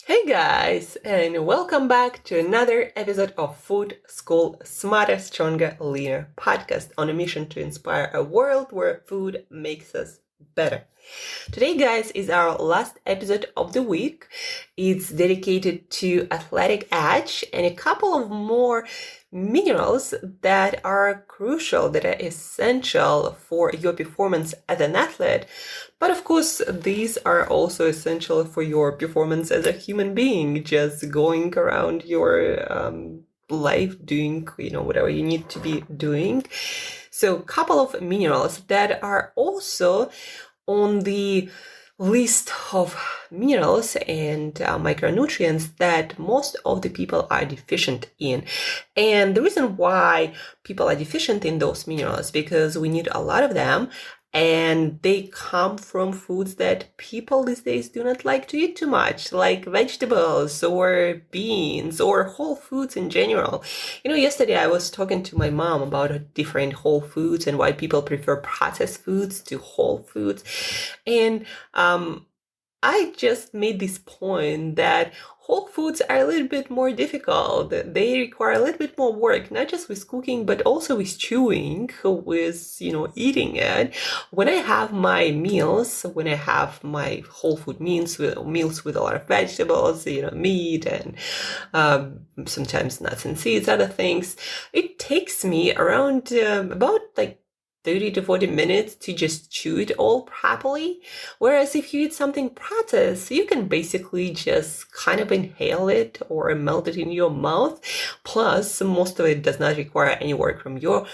Hey guys, and welcome back to another episode of Food School Smarter, Stronger, Leaner podcast on a mission to inspire a world where food makes us better. Today, guys, is our last episode of the week. It's dedicated to athletic edge and a couple of more minerals that are crucial, that are essential for your performance as an athlete. But of course, these are also essential for your performance as a human being, just going around your life doing, whatever you need to be doing. So a couple of minerals that are also on the list of minerals and micronutrients that most of the people are deficient in. And the reason why people are deficient in those minerals, because we need a lot of them, and they come from foods that people these days do not like to eat too much, like vegetables or beans or whole foods in general. Yesterday I was talking to my mom about different whole foods and why people prefer processed foods to whole foods. And I just made this point that whole foods are a little bit more difficult. They require a little bit more work, not just with cooking, but also with chewing, with, eating it. When I have my meals, when I have my whole food meals with a lot of vegetables, meat and sometimes nuts and seeds, other things, it takes me around about 30 to 40 minutes to just chew it all properly. Whereas if you eat something processed, you can basically just kind of inhale it or melt it in your mouth. Plus, most of it does not require any work from your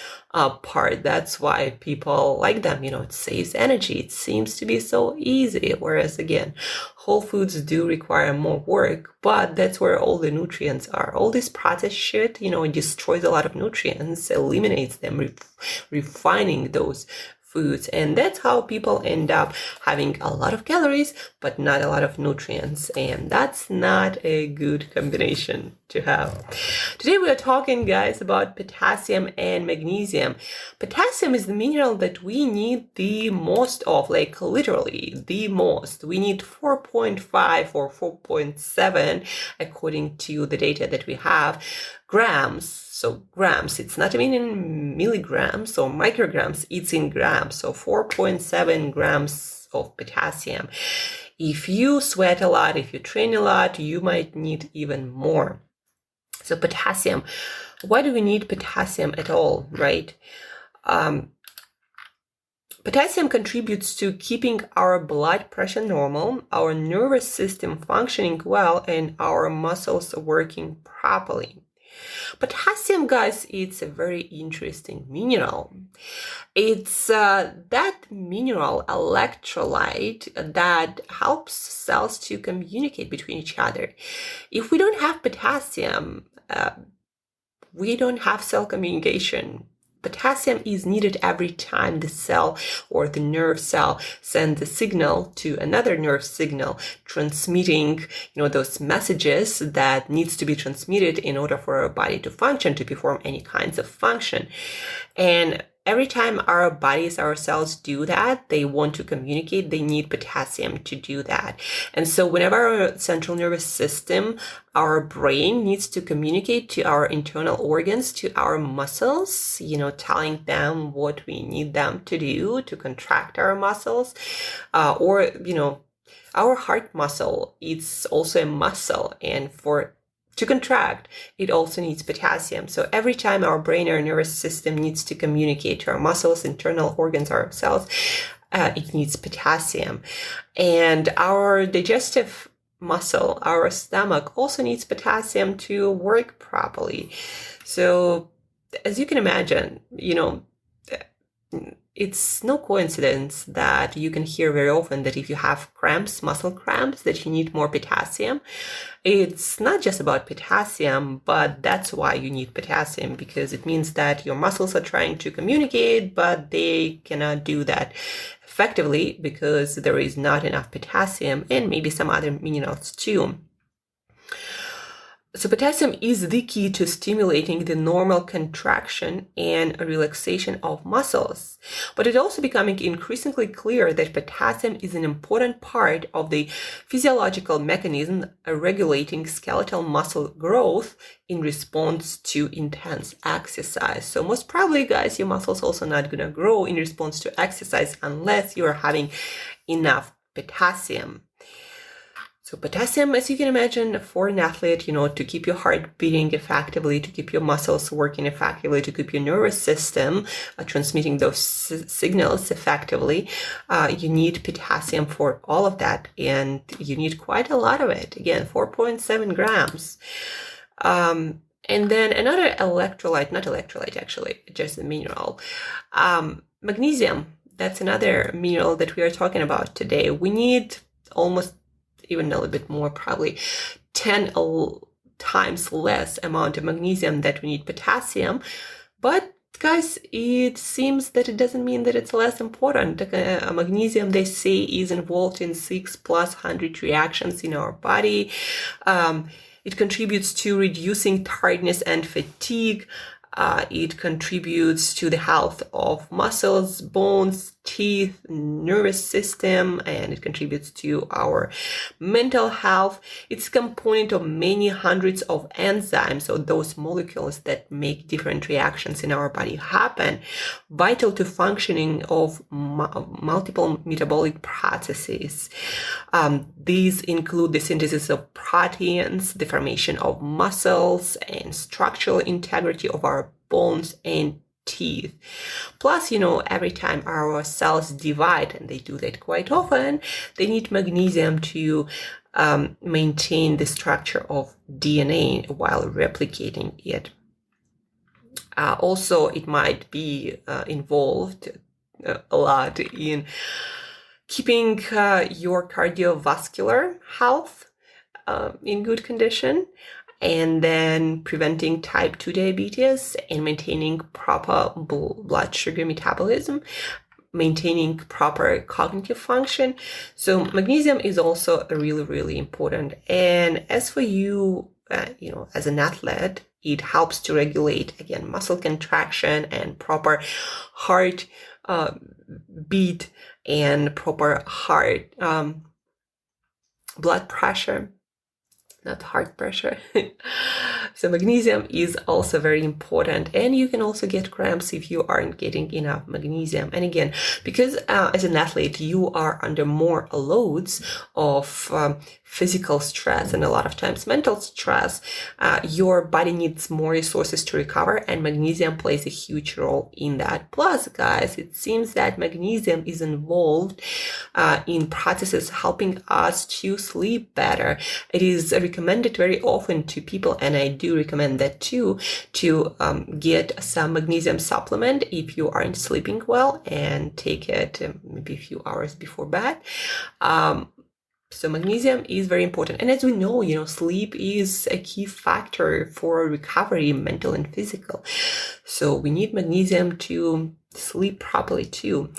part. That's why people like them. It saves energy. It seems to be so easy. Whereas again, whole foods do require more work, but that's where all the nutrients are. All this processed shit, it destroys a lot of nutrients, eliminates them, refining those foods. And that's how people end up having a lot of calories, but not a lot of nutrients. And that's not a good combination to have. Today we are talking, guys, about potassium and magnesium. Potassium is the mineral that we need the most of, like literally the most. We need 4.5 or 4.7 according to the data that we have grams. So grams, it's not even in milligrams or micrograms, it's in grams. So 4.7 grams of potassium. If you sweat a lot, if you train a lot, you might need even more. So potassium, why do we need potassium at all, right? Potassium contributes to keeping our blood pressure normal, our nervous system functioning well, and our muscles working properly. Potassium, guys, it's a very interesting mineral. It's that mineral electrolyte that helps cells to communicate between each other. If we don't have potassium, we don't have cell communication. Potassium is needed every time the cell or the nerve cell sends a signal to another nerve signal, transmitting, those messages that needs to be transmitted in order for our body to function, to perform any kinds of function. And every time our bodies, our cells do that, they want to communicate, they need potassium to do that. And so whenever our central nervous system, our brain needs to communicate to our internal organs, to our muscles, telling them what we need them to do to contract our muscles, or our heart muscle, it's also a muscle, and to contract, it also needs potassium. So every time our brain or nervous system needs to communicate to our muscles, internal organs, our cells, it needs potassium. And our digestive muscle, our stomach, also needs potassium to work properly. So as you can imagine, it's no coincidence that you can hear very often that if you have cramps, muscle cramps, that you need more potassium. It's not just about potassium, but that's why you need potassium, because it means that your muscles are trying to communicate, but they cannot do that effectively because there is not enough potassium and maybe some other minerals too. So potassium is the key to stimulating the normal contraction and relaxation of muscles. But it's also becoming increasingly clear that potassium is an important part of the physiological mechanism regulating skeletal muscle growth in response to intense exercise. So most probably, guys, your muscles also not gonna grow in response to exercise unless you're having enough potassium. So potassium, as you can imagine, for an athlete, to keep your heart beating effectively, to keep your muscles working effectively, to keep your nervous system transmitting those signals effectively, you need potassium for all of that. And you need quite a lot of it. Again, 4.7 grams. And then another electrolyte, not electrolyte actually, just a mineral, magnesium. That's another mineral that we are talking about today. We need almost even a little bit more, probably 10 times less amount of magnesium that we need potassium. But guys, it seems that it doesn't mean that it's less important. Magnesium, they say, is involved in 600+ reactions in our body. It contributes to reducing tiredness and fatigue. It contributes to the health of muscles, bones, teeth, nervous system, and it contributes to our mental health. It's a component of many hundreds of enzymes, so those molecules that make different reactions in our body happen, vital to functioning of multiple metabolic processes. These include the synthesis of proteins, the formation of muscles, and structural integrity of our bones and teeth. Plus, every time our cells divide, and they do that quite often, they need magnesium to maintain the structure of DNA while replicating it. Also, it might be involved a lot in keeping your cardiovascular health in good condition, and then preventing type 2 diabetes and maintaining proper blood sugar metabolism, maintaining proper cognitive function. So magnesium is also really, really important. And as for you, as an athlete, it helps to regulate, again, muscle contraction and proper heart beat and proper heart blood pressure, not heart pressure. So magnesium is also very important, and you can also get cramps if you aren't getting enough magnesium. And again, because as an athlete, you are under more loads of physical stress and a lot of times mental stress, your body needs more resources to recover, and magnesium plays a huge role in that. Plus, guys, it seems that magnesium is involved in processes helping us to sleep better. It is recommended very often to people, and I do recommend that too, to get some magnesium supplement if you aren't sleeping well, and take it maybe a few hours before bed. So magnesium is very important. And as we know, sleep is a key factor for recovery, mental and physical. So we need magnesium to sleep properly too.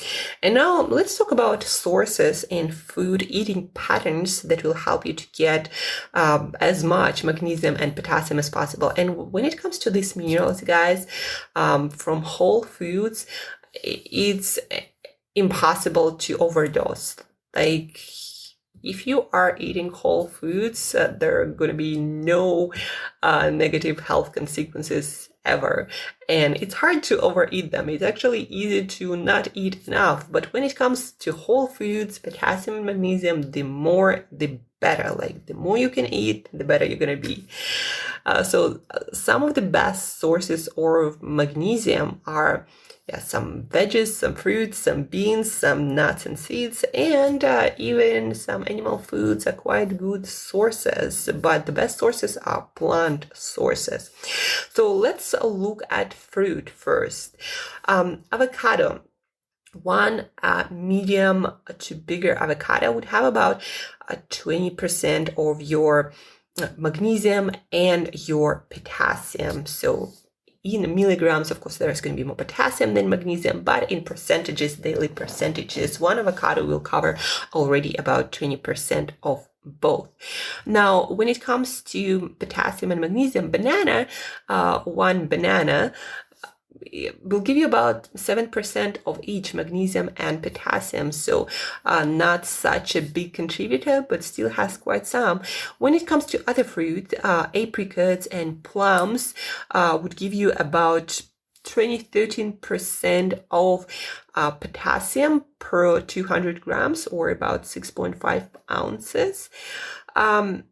And now let's talk about sources and food eating patterns that will help you to get as much magnesium and potassium as possible. And when it comes to these minerals, guys, from whole foods, it's impossible to overdose. Like, if you are eating whole foods, there are going to be no negative health consequences ever. And it's hard to overeat them. It's actually easy to not eat enough. But when it comes to whole foods, potassium and magnesium, the more, the better. Like, the more you can eat, the better you're going to be. So some of the best sources of magnesium are some veggies, some fruits, some beans, some nuts and seeds, and even some animal foods are quite good sources, but the best sources are plant sources. So let's look at fruit first. Avocado. One medium to bigger avocado would have about 20% of your magnesium and your potassium. So in milligrams, of course, there's going to be more potassium than magnesium, but in percentages, daily percentages, one avocado will cover already about 20% of both. Now, when it comes to potassium and magnesium, one banana will give you about 7% of each, magnesium and potassium. So not such a big contributor, but still has quite some. When it comes to other fruit, apricots and plums would give you about 13% of potassium per 200 grams, or about 6.5 ounces. And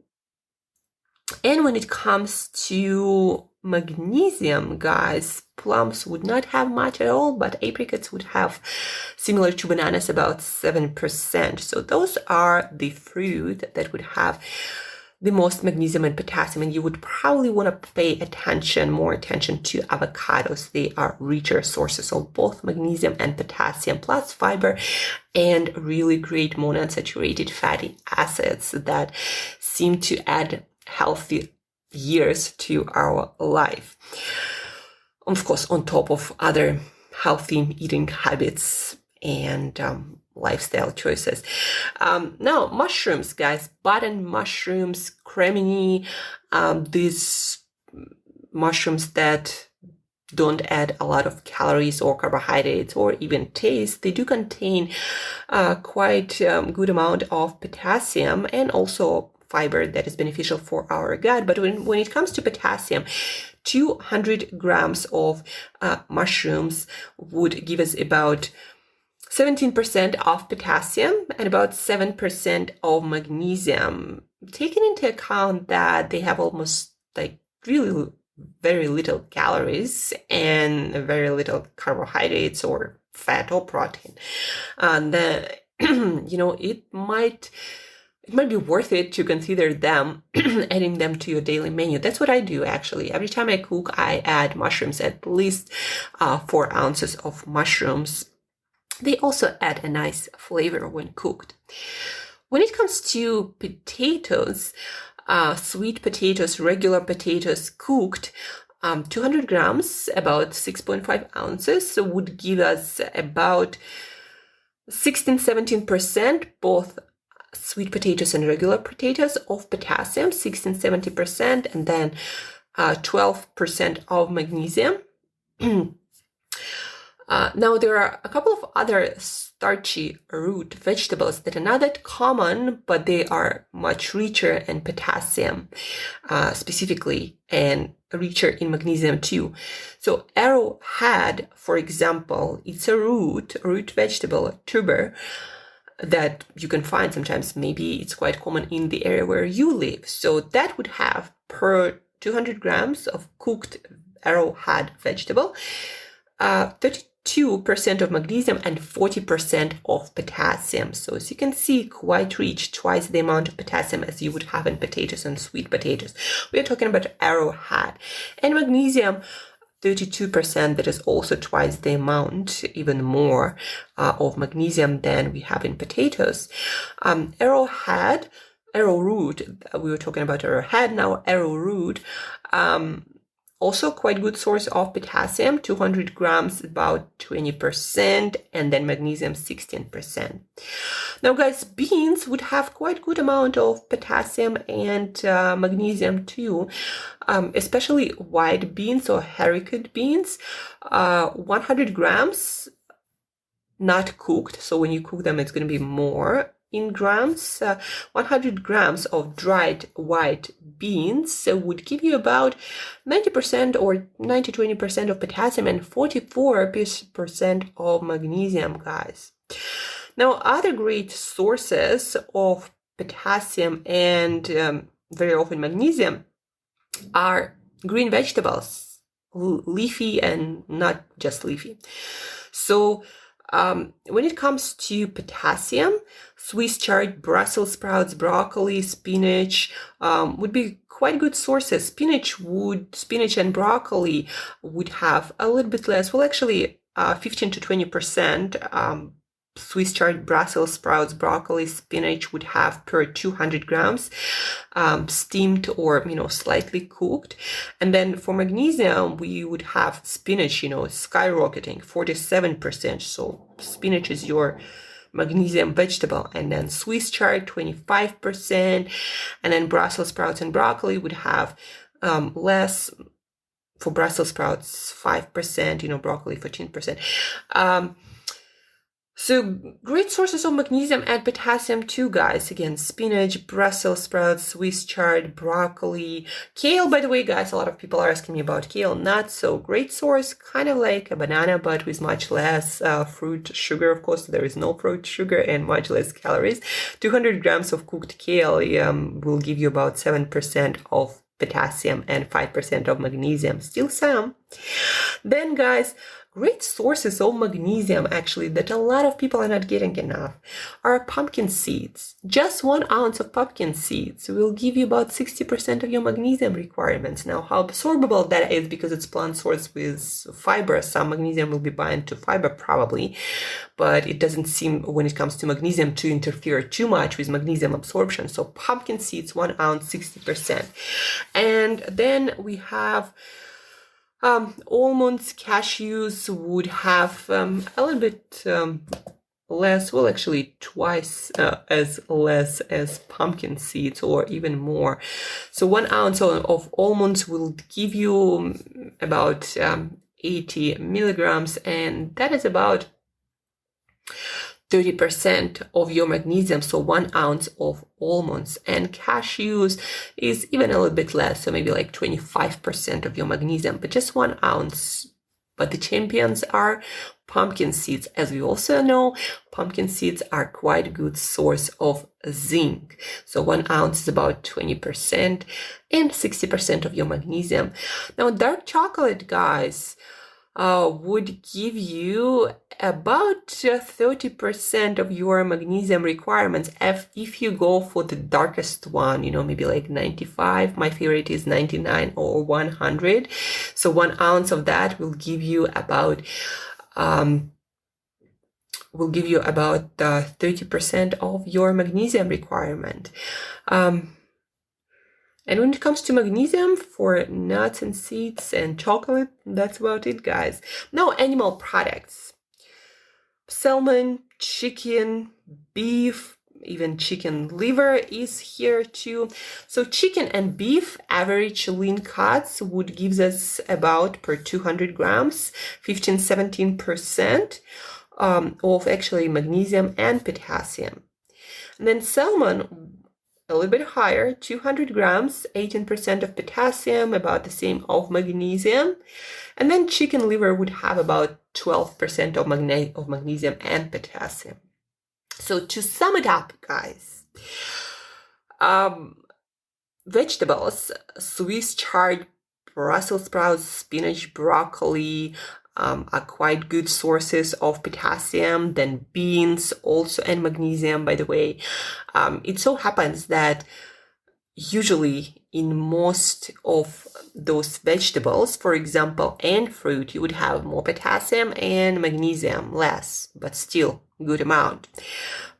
when it comes to magnesium, guys, plums would not have much at all, but apricots would have, similar to bananas, about 7%. So those are the fruit that would have the most magnesium and potassium, and you would probably want to pay more attention to avocados. They are richer sources of both magnesium and potassium, plus fiber and really great monounsaturated fatty acids that seem to add healthy years to our life. Of course, on top of other healthy eating habits and lifestyle choices. Now, mushrooms, guys, button mushrooms, cremini, these mushrooms that don't add a lot of calories or carbohydrates or even taste, they do contain quite a good amount of potassium and also fiber that is beneficial for our gut. But when it comes to potassium, 200 grams of mushrooms would give us about 17% of potassium and about 7% of magnesium, taking into account that they have almost really very little calories and very little carbohydrates or fat or protein. And it might be worth it to consider them, adding them to your daily menu. That's what I do, actually. Every time I cook, I add mushrooms, at least 4 ounces of mushrooms. They also add a nice flavor when cooked. When it comes to potatoes, sweet potatoes, regular potatoes cooked, 200 grams, about 6.5 ounces, would give us about 16-17%, both sweet potatoes and regular potatoes, of potassium, 16-17%, and then 12% of magnesium. Now, there are a couple of other starchy root vegetables that are not that common, but they are much richer in potassium specifically, and richer in magnesium too. So arrowhead, for example, it's a root vegetable, a tuber, that you can find sometimes. Maybe it's quite common in the area where you live. So that would have, per 200 grams of cooked arrowhead vegetable, 32% of magnesium and 40% of potassium. So as you can see, quite rich, twice the amount of potassium as you would have in potatoes and sweet potatoes. We are talking about arrowhead. And magnesium, 32%, that is also twice the amount, even more of magnesium than we have in potatoes. Arrowroot, we were talking about arrowhead, now arrowroot, also quite good source of potassium, 200 grams, about 20%, and then magnesium 16%. Now, guys, beans would have quite good amount of potassium and magnesium too, especially white beans or haricot beans, 100 grams, not cooked. So when you cook them, it's going to be more in grams. 100 grams of dried white beans would give you about 90% or 90-20% of potassium and 44% of magnesium, guys. Now, other great sources of potassium and very often magnesium are green vegetables, leafy and not just leafy. So when it comes to potassium, Swiss chard, Brussels sprouts, broccoli, spinach would be quite good sources. Spinach and broccoli would have a little bit less. Well, actually, 15-20%. Swiss chard, Brussels sprouts, broccoli, spinach would have per 200 grams, steamed or, slightly cooked. And then for magnesium, we would have spinach, skyrocketing, 47%. So spinach is your magnesium vegetable. And then Swiss chard, 25%. And then Brussels sprouts and broccoli would have less. For Brussels sprouts, 5%, broccoli, 14%. So great sources of magnesium and potassium too, guys. Again, spinach, Brussels sprouts, Swiss chard, broccoli, kale. By the way, guys, a lot of people are asking me about kale. Not so great source, kind of like a banana, but with much less fruit sugar. Of course, there is no fruit sugar and much less calories. 200 grams of cooked kale will give you about 7% of potassium and 5% of magnesium. Still some. Then, guys, great sources of magnesium, actually, that a lot of people are not getting enough, are pumpkin seeds. Just 1 ounce of pumpkin seeds will give you about 60% of your magnesium requirements. Now, how absorbable that is, because it's plant source with fiber, some magnesium will be bound to fiber probably, but it doesn't seem, when it comes to magnesium, to interfere too much with magnesium absorption. So pumpkin seeds, 1 ounce, 60%. And then we have almonds, cashews would have a little bit less, well, actually twice as less as pumpkin seeds, or even more. So 1 ounce of almonds will give you about 80 milligrams, and that is about 30% of your magnesium, so 1 ounce of almonds. And cashews is even a little bit less, so maybe like 25% of your magnesium, but just 1 ounce. But the champions are pumpkin seeds. As we also know, pumpkin seeds are quite a good source of zinc. So 1 ounce is about 20% and 60% of your magnesium. Now, dark chocolate, guys, would give you about 30% of your magnesium requirements if you go for the darkest one, maybe like 95. My favorite is 99 or 100. So 1 ounce of that will give you about 30% of your magnesium requirement. And when it comes to magnesium for nuts and seeds and chocolate, that's about it, guys. Now, animal products. Salmon, chicken, beef, even chicken liver is here too. So chicken and beef, average lean cuts would give us about, per 200 grams, 15-17% of actually magnesium and potassium. And then salmon, a little bit higher, 200 grams, 18% of potassium, about the same of magnesium. And then chicken liver would have about 12% of magnesium and potassium. So to sum it up, guys, vegetables, Swiss chard, Brussels sprouts, spinach, broccoli, are quite good sources of potassium. Then beans also, and magnesium, by the way. It so happens that usually in most of those vegetables, for example, and fruit, you would have more potassium and magnesium less, but still good amount.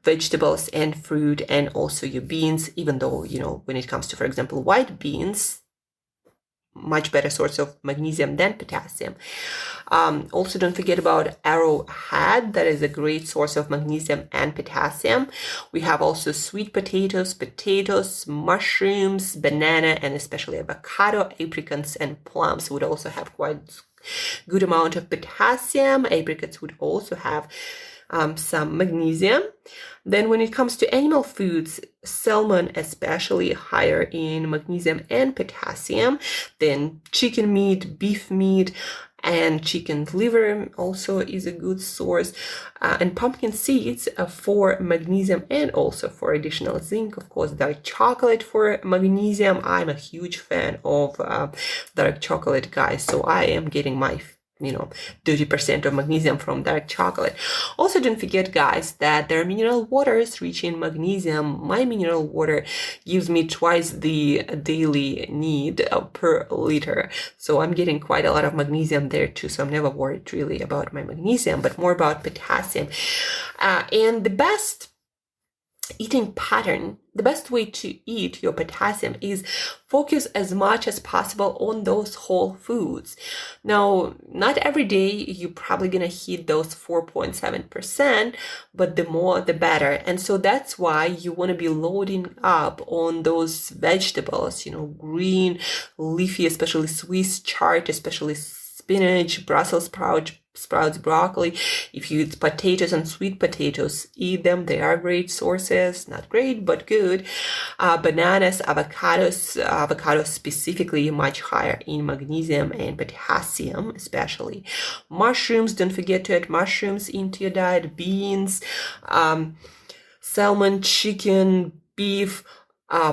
Vegetables and fruit, and also your beans, even though, when it comes to, for example, white beans, much better source of magnesium than potassium. Also, don't forget about arrowhead. That is a great source of magnesium and potassium. We have also sweet potatoes, mushrooms, banana, and especially avocado, apricots, and plums would also have quite good amount of potassium. Apricots would also have some magnesium. Then when it comes to animal foods, salmon especially higher in magnesium and potassium. Then chicken meat, beef meat, and chicken liver also is a good source. And pumpkin seeds for magnesium and also for additional zinc. Of course, dark chocolate for magnesium. I'm a huge fan of dark chocolate, guys. So I am getting my 30% of magnesium from dark chocolate. Also, don't forget, guys, that there are mineral waters rich in magnesium. My mineral water gives me twice the daily need per liter. So I'm getting quite a lot of magnesium there too. So I'm never worried really about my magnesium, but more about potassium. And the best eating pattern, the best way to eat your potassium is focus as much as possible on those whole foods. Now, not every day you're probably going to hit those 4.7%, but the more the better. And so that's why you want to be loading up on those vegetables, green, leafy, especially Swiss chard, especially spinach, Brussels sprouts, broccoli. If you eat potatoes and sweet potatoes, eat them. They are great sources. Not great, but good. Bananas, avocados specifically much higher in magnesium and potassium, especially. Mushrooms, don't forget to add mushrooms into your diet. Beans, salmon, chicken, beef,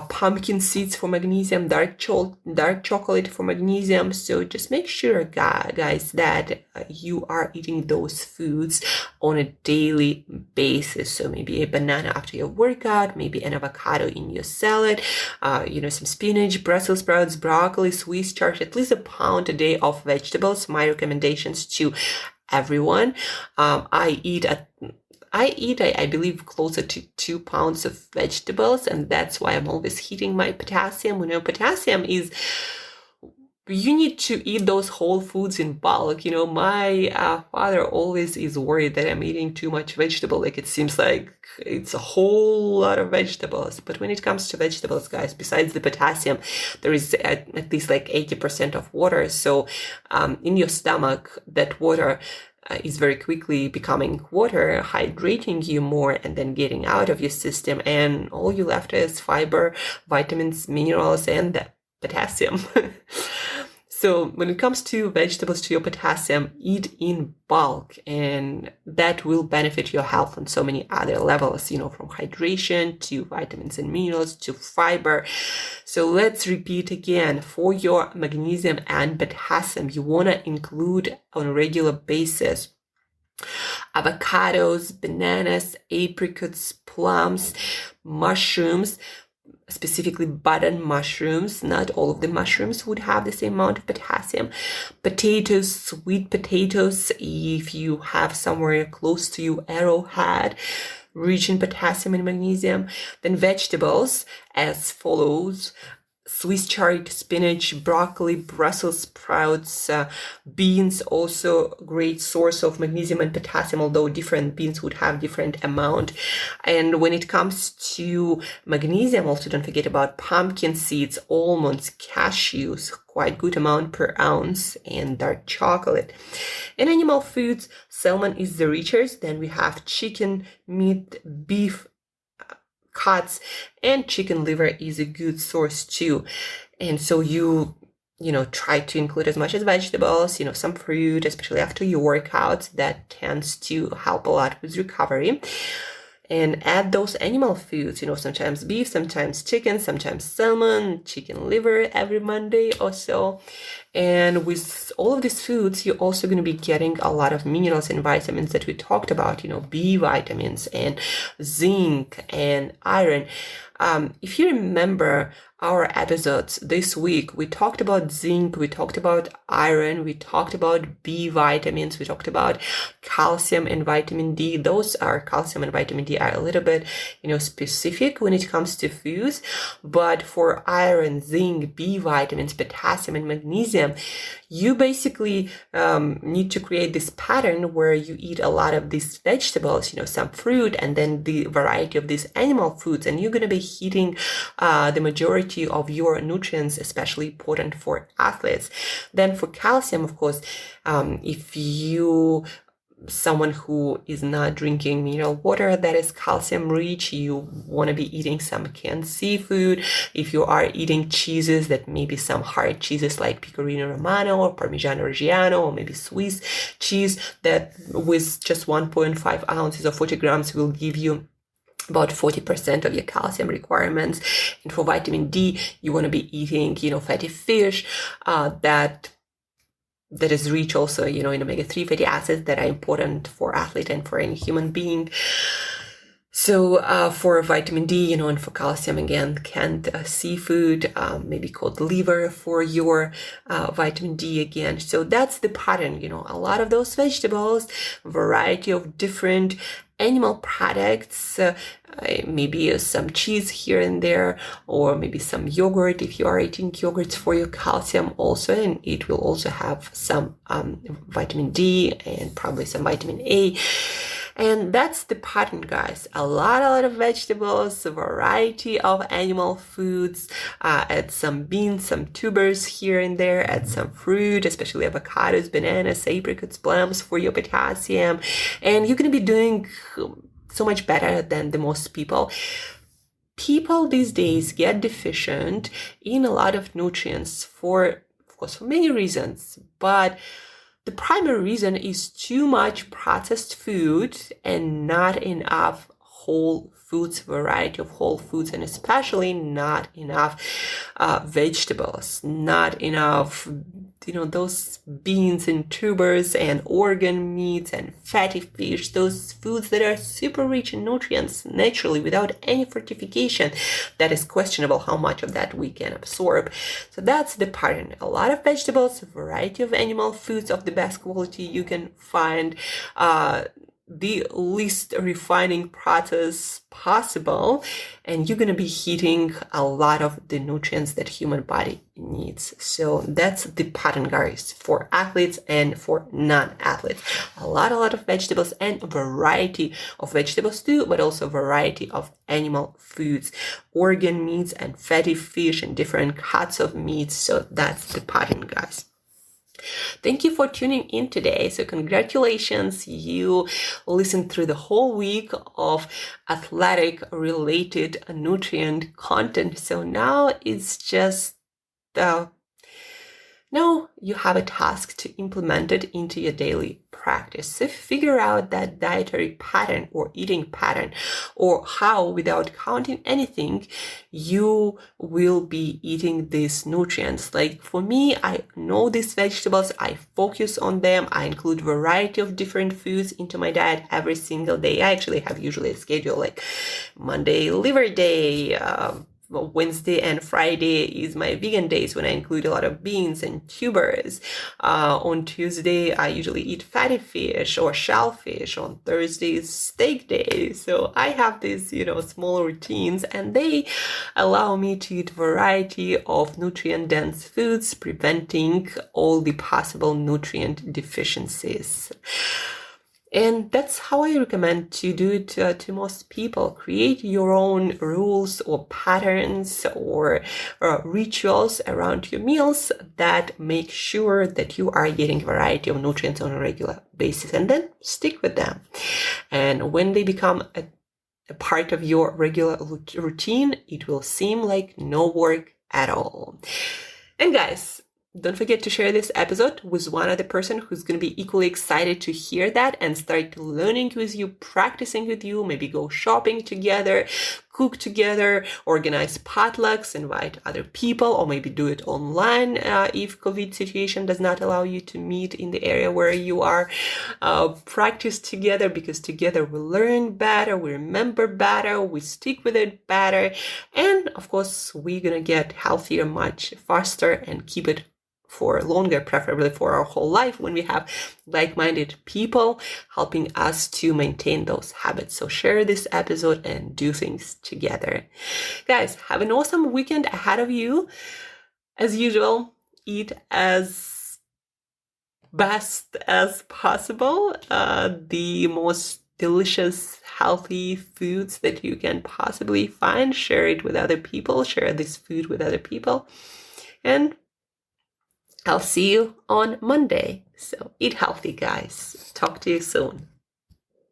pumpkin seeds for magnesium, dark chocolate for magnesium. So just make sure, guys, that you are eating those foods on a daily basis. So maybe a banana after your workout, maybe an avocado in your salad, some spinach, Brussels sprouts, broccoli, Swiss chard, at least a pound a day of vegetables. My recommendations to everyone. I believe, closer to 2 pounds of vegetables, and that's why I'm always hitting my potassium. Potassium is, you need to eat those whole foods in bulk. My father always is worried that I'm eating too much vegetable. Like, it seems like it's a whole lot of vegetables. But when it comes to vegetables, guys, besides the potassium, there is at least like 80% of water. So in your stomach, that water is very quickly becoming water, hydrating you more, and then getting out of your system. And all you left is fiber, vitamins, minerals, and the potassium. So when it comes to vegetables, to your potassium, eat in bulk, and that will benefit your health on so many other levels, from hydration to vitamins and minerals to fiber. So let's repeat again. For your magnesium and potassium, you want to include on a regular basis avocados, bananas, apricots, plums, mushrooms, specifically button mushrooms. Not all of the mushrooms would have the same amount of potassium. Potatoes, sweet potatoes, if you have somewhere close to you, Arrowhead, rich in potassium and magnesium. Then vegetables as follows: Swiss chard, spinach, broccoli, Brussels sprouts, beans, also great source of magnesium and potassium, although different beans would have different amount. And when it comes to magnesium, also don't forget about pumpkin seeds, almonds, cashews, quite good amount per ounce, and dark chocolate. In animal foods, salmon is the richest. Then we have chicken, meat, beef, cuts, and chicken liver is a good source too. And so you try to include as much as vegetables, some fruit, especially after your workouts. That tends to help a lot with recovery. And add those animal foods, sometimes beef, sometimes chicken, sometimes salmon, chicken liver every Monday or so. And with all of these foods, you're also going to be getting a lot of minerals and vitamins that we talked about, B vitamins and zinc and iron. If you remember our episodes this week, we talked about zinc, we talked about iron, we talked about B vitamins, we talked about calcium and vitamin D. Those are, calcium and vitamin D are a little bit, specific when it comes to foods. But for iron, zinc, B vitamins, potassium, and magnesium, you basically need to create this pattern where you eat a lot of these vegetables, some fruit, and then the variety of these animal foods, and you're going to be hitting the majority of your nutrients, especially important for athletes. Then for calcium, of course, if you someone who is not drinking mineral water that is calcium rich, you want to be eating some canned seafood. If you are eating cheeses, that maybe some hard cheeses like Pecorino Romano or Parmigiano Reggiano, or maybe Swiss cheese, that with just 1.5 ounces or 40 grams will give you about 40% of your calcium requirements. And for vitamin D, you want to be eating, fatty fish, that is rich also, in omega-3 fatty acids that are important for athlete and for any human being. So for vitamin D, and for calcium, again, canned seafood, maybe called liver for your vitamin D again. So that's the pattern, a lot of those vegetables, variety of different animal products, maybe some cheese here and there, or maybe some yogurt if you are eating yogurts for your calcium also, and it will also have some vitamin D and probably some vitamin A. And that's the pattern, guys. A lot of vegetables, a variety of animal foods, add some beans, some tubers here and there, add some fruit, especially avocados, bananas, apricots, plums for your potassium. And you're going to be doing so much better than the most people. People these days get deficient in a lot of nutrients of course, for many reasons, but the primary reason is too much processed food and not enough whole foods, variety of whole foods, and especially not enough vegetables, not enough, those beans and tubers and organ meats and fatty fish, those foods that are super rich in nutrients naturally without any fortification. That is questionable how much of that we can absorb. So that's the pattern. A lot of vegetables, a variety of animal foods of the best quality you can find, the least refining process possible, and you're going to be hitting a lot of the nutrients that human body needs. So that's the pattern, guys, for athletes and for non-athletes. A lot of vegetables and variety of vegetables too, but also variety of animal foods, organ meats and fatty fish and different cuts of meats. So that's the pattern, guys. Thank you for tuning in today. So congratulations, you listened through the whole week of athletic related nutrient content. So now it's just now you have a task to implement it into your daily practice. So figure out that dietary pattern or eating pattern, or how, without counting anything, you will be eating these nutrients. Like for me, I know these vegetables, I focus on them, I include variety of different foods into my diet every single day. I actually have usually a schedule like Monday liver day, Wednesday and Friday is my vegan days when I include a lot of beans and tubers. On Tuesday, I usually eat fatty fish or shellfish. On Thursday is steak day. So I have these, small routines, and they allow me to eat variety of nutrient-dense foods, preventing all the possible nutrient deficiencies. And that's how I recommend to do it to most people. Create your own rules or patterns or rituals around your meals that make sure that you are getting a variety of nutrients on a regular basis, and then stick with them. And when they become a part of your regular routine, it will seem like no work at all. And guys, don't forget to share this episode with one other person who's going to be equally excited to hear that and start learning with you, practicing with you, maybe go shopping together, cook together, organize potlucks, invite other people, or maybe do it online if COVID situation does not allow you to meet in the area where you are. Practice together, because together we learn better, we remember better, we stick with it better, and of course we're going to get healthier much faster and keep it for longer, preferably for our whole life, when we have like-minded people helping us to maintain those habits. So share this episode and do things together. Guys, have an awesome weekend ahead of you. As usual, eat as best as possible. The most delicious, healthy foods that you can possibly find. Share it with other people. Share this food with other people. And I'll see you on Monday. So eat healthy, guys. Talk to you soon.